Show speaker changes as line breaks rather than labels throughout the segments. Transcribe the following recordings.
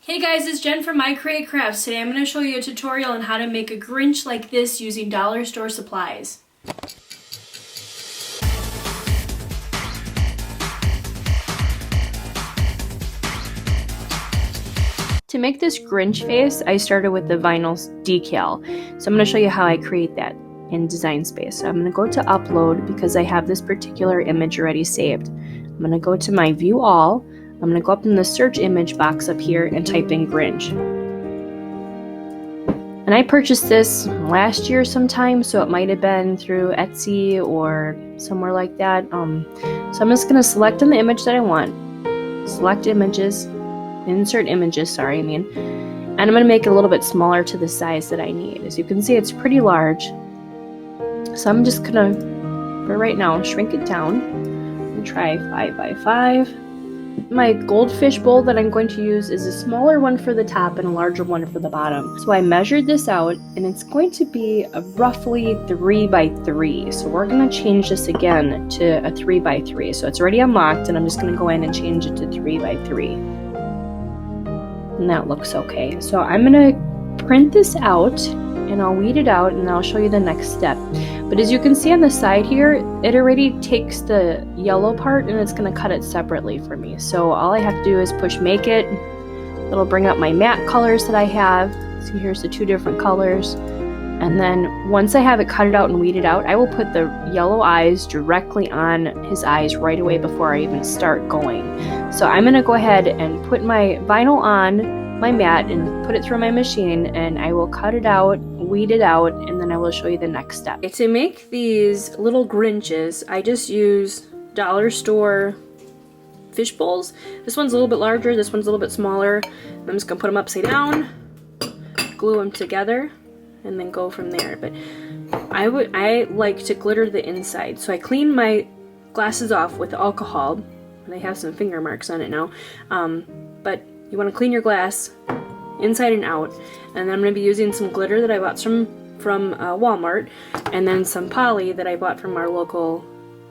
Hey guys, it's Jen from My Create Crafts. Today I'm going to show you a tutorial on how to make a Grinch like this using dollar store supplies. To make this Grinch face, I started with the vinyl decal. So I'm going to show you how I create that in Design Space. So I'm going to go to Upload because I have this particular image already saved. I'm going to go to my View All. I'm going to go up in the search image box up here and type in Grinch. And I purchased this last year sometime, so it might have been through Etsy or somewhere like that. So I'm just going to select on the image that I want. Select images, insert images, and I'm going to make it a little bit smaller to the size that I need. As you can see, it's pretty large. So I'm just going to, for right now, shrink it down and try 5 by 5. My goldfish bowl that I'm going to use is a smaller one for the top and a larger one for the bottom. So I measured this out and it's going to be a roughly 3 by 3. So we're going to change this again to a 3 by 3. So it's already unlocked and I'm just going to go in and change it to 3 by 3. And that looks okay. So I'm going to print this out and I'll weed it out and I'll show you the next step. But as you can see on the side here, it already takes the yellow part and it's going to cut it separately for me. So all I have to do is push make it. It'll bring up my matte colors that I have. So here's the 2 different colors. And then once I have it cut it out and weeded out, I will put the yellow eyes directly on his eyes right away before I even start going. So I'm going to go ahead and put my vinyl on my mat and put it through my machine, and I will cut it out, weed it out, and then I will show you the next step. To make these little Grinches, I just use dollar store fish bowls. This one's a little bit larger, this one's a little bit smaller. I'm just gonna put them upside down, glue them together, and then go from there. But I like to glitter the inside, so I clean my glasses off with alcohol, and they have some finger marks on it now. But you want to clean your glass inside and out, and then I'm going to be using some glitter that I bought from Walmart, and then some poly that I bought from our local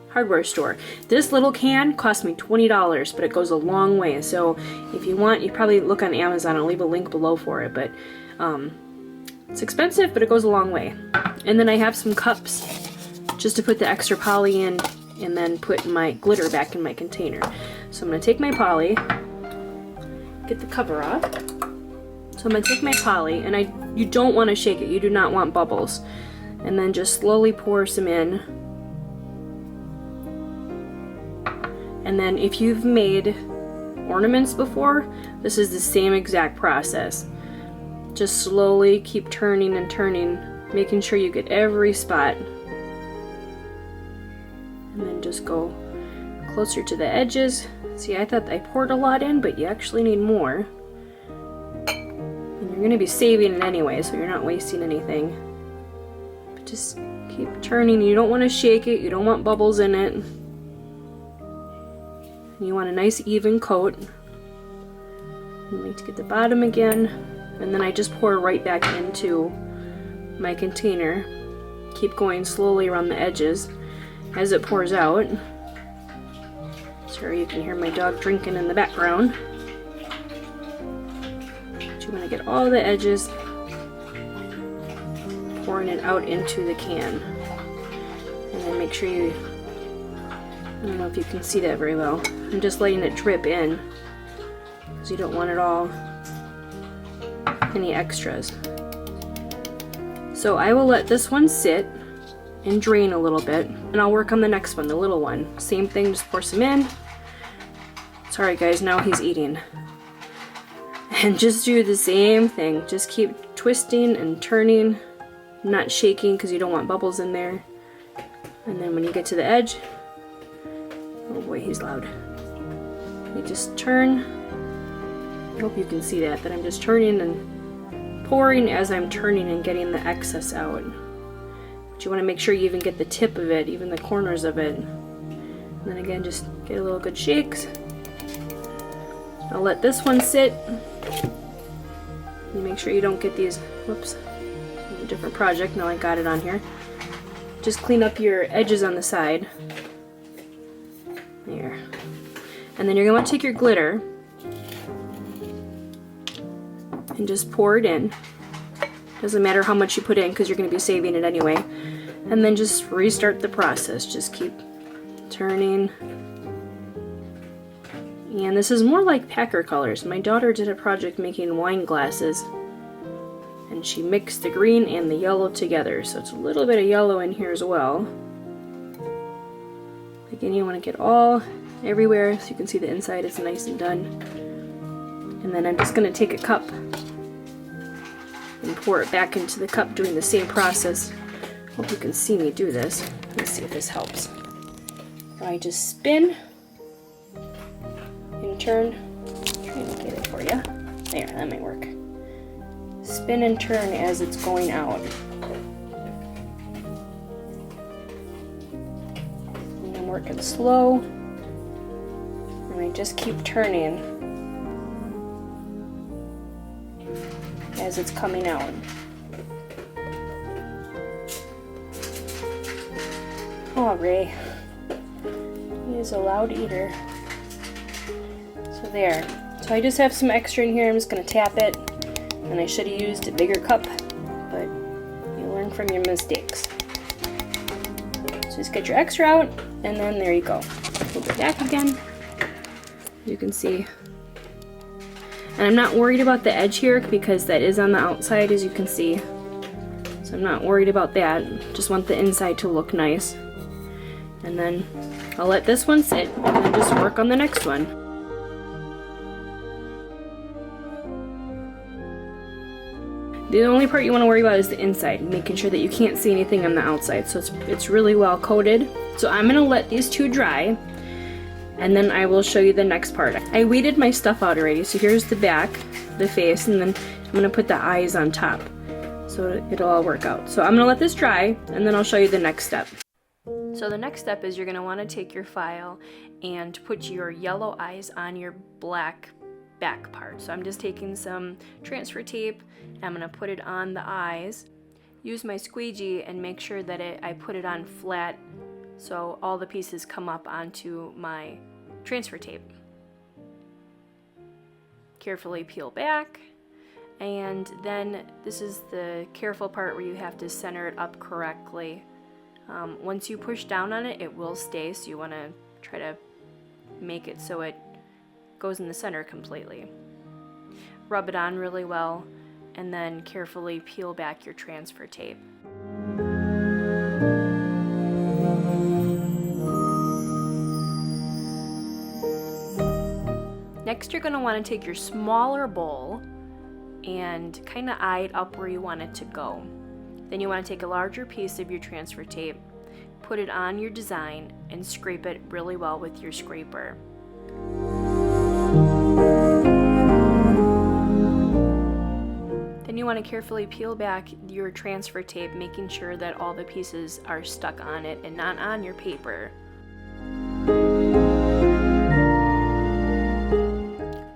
hardware store. This little can cost me $20, but it goes a long way. So if you want, you probably look on Amazon. I'll leave a link below for it, but it's expensive, but it goes a long way. And then I have some cups just to put the extra poly in, and then put my glitter back in my container. So I'm going to take my poly, get the cover off. So I'm going to take my poly, and you don't want to shake it. You do not want bubbles. And then just slowly pour some in. And then if you've made ornaments before, this is the same exact process. Just slowly keep turning and turning, making sure you get every spot. And then just go closer to the edges. See, I thought I poured a lot in, but you actually need more. And you're going to be saving it anyway, so you're not wasting anything. But just keep turning. You don't want to shake it. You don't want bubbles in it. And you want a nice even coat. You need to get the bottom again. And then I just pour right back into my container. Keep going slowly around the edges as it pours out. Sorry, you can hear my dog drinking in the background. But you want to get all the edges, pouring it out into the can. And then make sure you, I don't know if you can see that very well. I'm just letting it drip in, because you don't want it all, any extras. So I will let this one sit and drain a little bit, and I'll work on the next one, the little one. Same thing, just pour some in. Sorry guys, now he's eating. And just do the same thing. Just keep twisting and turning, not shaking because you don't want bubbles in there. And then when you get to the edge, oh boy, he's loud. You just turn. I hope you can see that I'm just turning and pouring as I'm turning and getting the excess out. But you want to make sure you even get the tip of it, even the corners of it. And then again, just get a little good shakes. I'll let this one sit. And make sure you don't get these, whoops, a different project, now I got it on here. Just clean up your edges on the side. There. And then you're going to want to take your glitter and just pour it in. Doesn't matter how much you put in because you're going to be saving it anyway. And then just restart the process. Just keep turning. And this is more like packer colors. My daughter did a project making wine glasses, and she mixed the green and the yellow together, so it's a little bit of yellow in here as well. Again, you want to get all everywhere so you can see the inside is nice and done. And then I'm just going to take a cup and pour it back into the cup, doing the same process. Hope you can see me do this. Let's see if this helps. I just spin and turn. Try and get it for you. There, that might work. Spin and turn as it's going out. And I'm working slow. And I just keep turning as it's coming out. Oh, Ray. He is a loud eater. So there. So I just have some extra in here. I'm just going to tap it. And I should have used a bigger cup, but you learn from your mistakes. So just get your extra out, and then there you go. Flip it back again. You can see. And I'm not worried about the edge here because that is on the outside, as you can see. So I'm not worried about that. Just want the inside to look nice. And then I'll let this one sit and then just work on the next one. The only part you want to worry about is the inside, making sure that you can't see anything on the outside. So it's really well coated. So I'm going to let these two dry, and then I will show you the next part. I weeded my stuff out already, so here's the back, the face, and then I'm going to put the eyes on top. So it'll all work out. So I'm going to let this dry, and then I'll show you the next step. So the next step is you're going to want to take your file and put your yellow eyes on your black back part. So I'm just taking some transfer tape, and I'm going to put it on the eyes. Use my squeegee and make sure that I put it on flat so all the pieces come up onto my transfer tape. Carefully peel back, and then this is the careful part where you have to center it up correctly. Once you push down on it, it will stay, so you want to try to make it so it goes in the center completely. Rub it on really well, and then carefully peel back your transfer tape. Next, you're going to want to take your smaller bowl and kind of eye it up where you want it to go. Then you want to take a larger piece of your transfer tape, put it on your design, and scrape it really well with your scraper. Then you want to carefully peel back your transfer tape, making sure that all the pieces are stuck on it and not on your paper.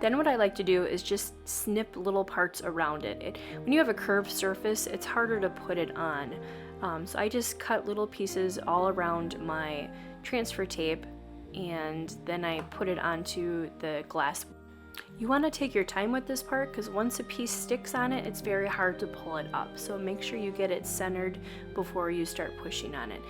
Then what I like to do is just snip little parts around it. When you have a curved surface, it's harder to put it on. So I just cut little pieces all around my transfer tape, and then I put it onto the glass. You want to take your time with this part because once a piece sticks on it, it's very hard to pull it up. So make sure you get it centered before you start pushing on it.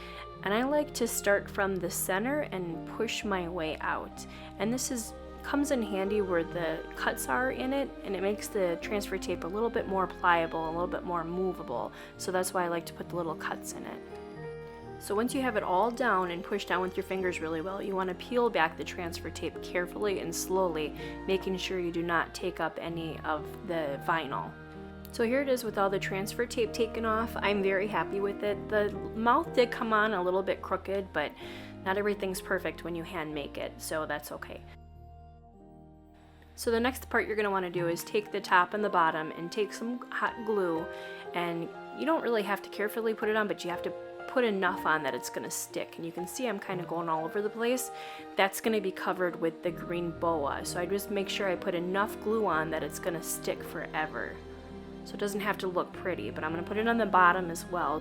And I like to start from the center and push my way out. And this comes in handy where the cuts are in it, and it makes the transfer tape a little bit more pliable, a little bit more movable. So that's why I like to put the little cuts in it. So once you have it all down and pushed down with your fingers really well, you want to peel back the transfer tape carefully and slowly, making sure you do not take up any of the vinyl. So here it is with all the transfer tape taken off. I'm very happy with it. The mouth did come on a little bit crooked, but not everything's perfect when you hand make it, so that's okay. So the next part you're going to want to do is take the top and the bottom and take some hot glue, and you don't really have to carefully put it on, but you have to put enough on that it's going to stick. And you can see I'm kind of going all over the place. That's going to be covered with the green boa, so I just make sure I put enough glue on that it's going to stick forever. So it doesn't have to look pretty, but I'm going to put it on the bottom as well.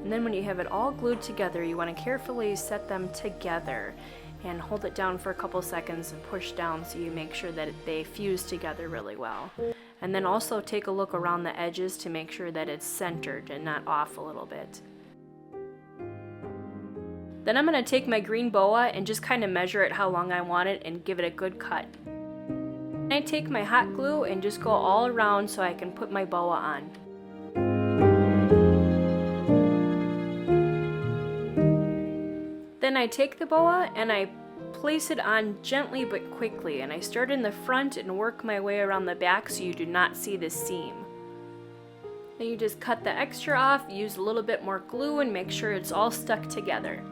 And then when you have it all glued together, you want to carefully set them together and hold it down for a couple seconds and push down so you make sure that they fuse together really well. And then also take a look around the edges to make sure that it's centered and not off a little bit. Then I'm going to take my green boa and just kind of measure it how long I want it and give it a good cut. And I take my hot glue and just go all around so I can put my boa on. Then I take the boa and I place it on gently but quickly, and I start in the front and work my way around the back so you do not see the seam. Then you just cut the extra off, use a little bit more glue, and make sure it's all stuck together.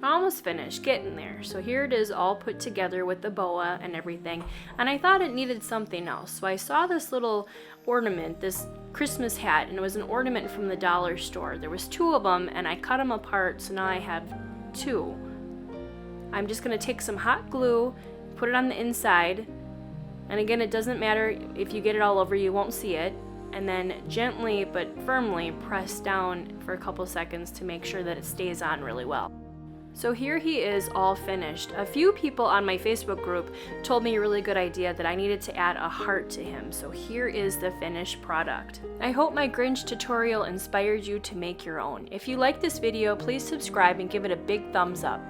Almost finished, getting there. So here it is all put together with the boa and everything, and I thought it needed something else. So I saw this little ornament, this Christmas hat, and it was an ornament from the dollar store. There was 2 of them, and I cut them apart, so now I have 2. I'm just going to take some hot glue, put it on the inside, and again, it doesn't matter if you get it all over, you won't see it, and then gently but firmly press down for a couple seconds to make sure that it stays on really well. So here he is all finished. A few people on my Facebook group told me a really good idea that I needed to add a heart to him. So here is the finished product. I hope my Grinch tutorial inspired you to make your own. If you like this video, please subscribe and give it a big thumbs up.